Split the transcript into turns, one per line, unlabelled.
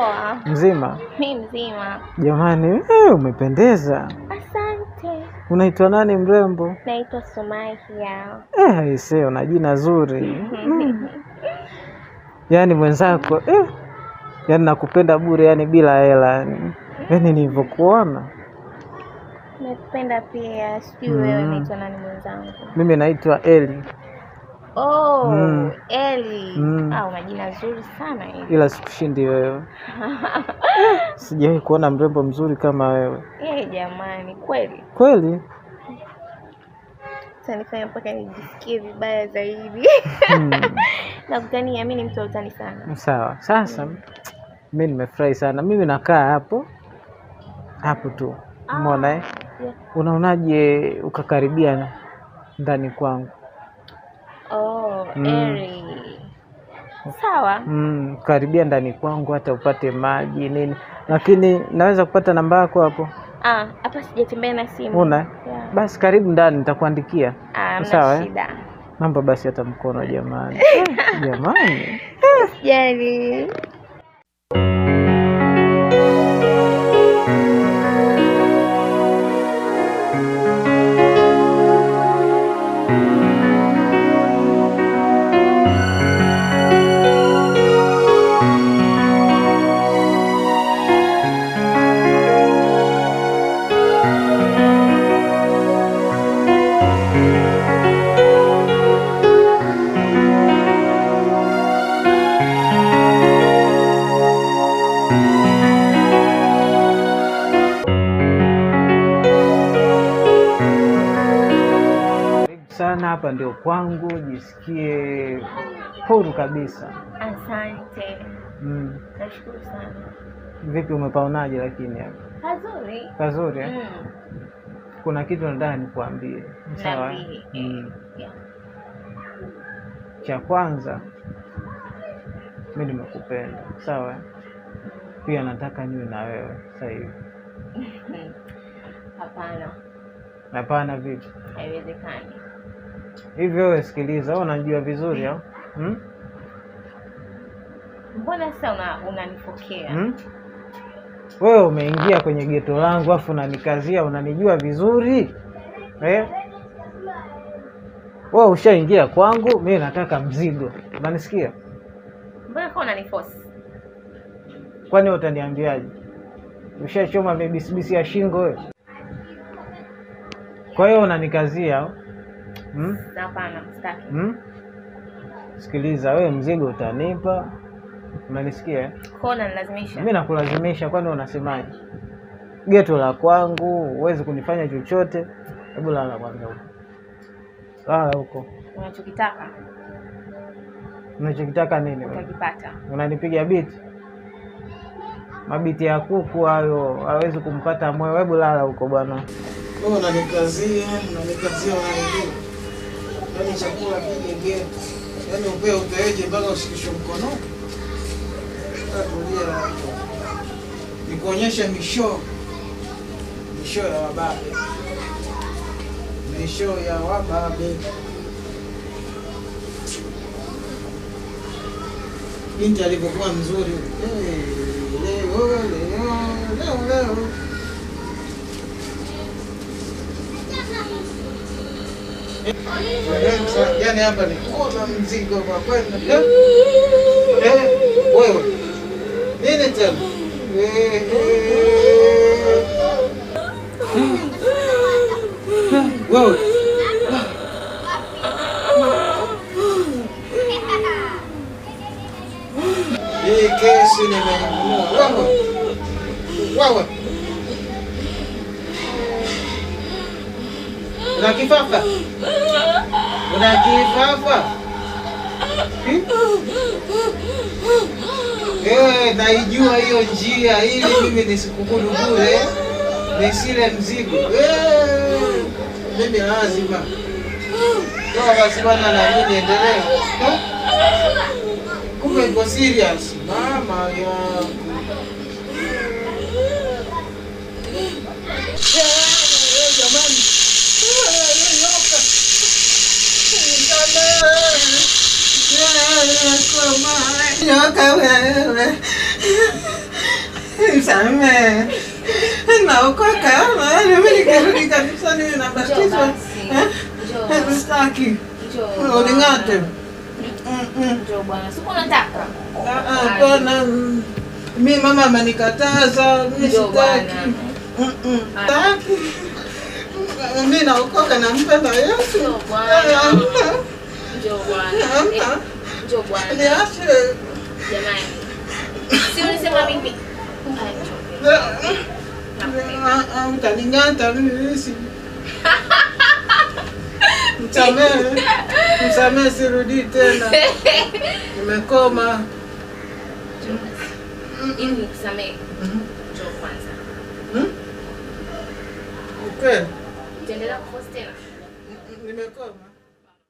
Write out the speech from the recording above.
Poa.
Mzima?
Mimi mzima.
Jamani, umependeza.
Asante.
Unaitwa nani mrembo?
Naitwa Sumaya.
Aisee, una jina zuri. Yaani mwenzako, yaani nakupenda bure, yaani bila hela. Yaani nilivyokuona.
Nakupenda pia. Sijui wewe unaitwa nani mwenzangu?
Mimi naitwa Eli.
Eli. Una jina zuri sana hili.
Ila sikushindi wewe. Sijawahi kuona mrembo mzuri kama wewe.
Jamani, kweli?
Kweli?
Nifanya mpaka nijisikie vibaya zaidi. Nakutania, mimi ni mtu wa utani sana.
Sawa. Sasa mimi nimefurahi sana. Mimi nakaa hapo tu. Umeona Yeah. Unaonaje ukakaribia ndani kwangu?
Eri. Sawa.
Karibia ndani kwangu hata upate maji nini. Lakini naweza kupata namba yako hapo?
Hapa sijatembea na simu.
Yeah. Basi karibu ndani nitakuandikia.
Sawa. Shida.
Namba basi hata mkono jamani. Jamani.
Jani.
Sana hapa ndio kwangu, jisikie huru kabisa.
Asante. Nashukuru sana.
Vipi umepaonaje lakini hapa?
Pazuri.
Pazuri Kuna kitu nataka nikuambie. Sawa?
Yeah.
Cha kwanza mimi nimekupenda. Sawa? Pia nataka niwe na wewe sasa hivi. Hapana vipi?
Haiwezekani.
Hivyo wewe sikiliza, wewe unajua vizuri au?
Mbona sasa unanifokea?
Wewe umeingia kwenye geto langu afu unanikazia, unanijua vizuri? Wewe ushaingia kwangu, mimi nataka mzigo. Unanisikia?
Mbona kwa unaniforce?
Kwani utaniambiaje? Ushachoma mebisibisi ya shingo wewe? Kwa hiyo unanikazia au?
Hapana, sitaki.
Sikiliza, wewe mzigo utanipa. Unanisikia?
Kwa unanilazimisha.
Mimi nakulazimisha, kwani unasemaje? Geto la kwangu, huwezi kunifanya chochote. Hebu lala kwanza huko. Lala huko.
Unachokitaka?
Unachokitaka nini wewe?
Utakipata.
Unanipiga biti? Mabiti ya kuku hayo hawezi kumpata moyo. Hebu lala huko bwana. Wewe unanikazia unanijua. Yaani chakula kije geto. Yaani upeje mpaka ushikishwe mkono? Tulia hapo. Nikuonyesha misho ya wababe. Misho ya wababe. Binti alivyokuwa mzuri. Leo. Yaani hapa ni kuona mzigo kwa kwenda. Wewe. Nini tena? Wewe. Hii kesi nimenunua. Wewe. Una kifafa? Naijua hiyo njia ili mimi nisikukudu bure, nisile mzigo. Mimi lazima. Toa basi bwana na mimi niendelee. Kumbe iko serious. Mama yangu. Jamani. Nyoka wewe. nisamehe. Naokoka, yaani mimi nikirudi kanisani nabatizwa. Sitaki. Uning'ate.
Njoo bwana. Siku unataka?
Hapana. Mimi mama amenikataza, mimi sitaki. Sitaki. Mimi naokoka nampenda Yesu.
Njoo bwana. Njoo bwana. Njoo bwana.
Niache.
Jamani. Si ulisema mimi.
Utaning'ata mimi si. Msamehe, sirudi tena. Nimekoma.
Ili nikusamehe. Njoo kwanza.
Okay.
Utaendelea kupost tena?
Nimekoma.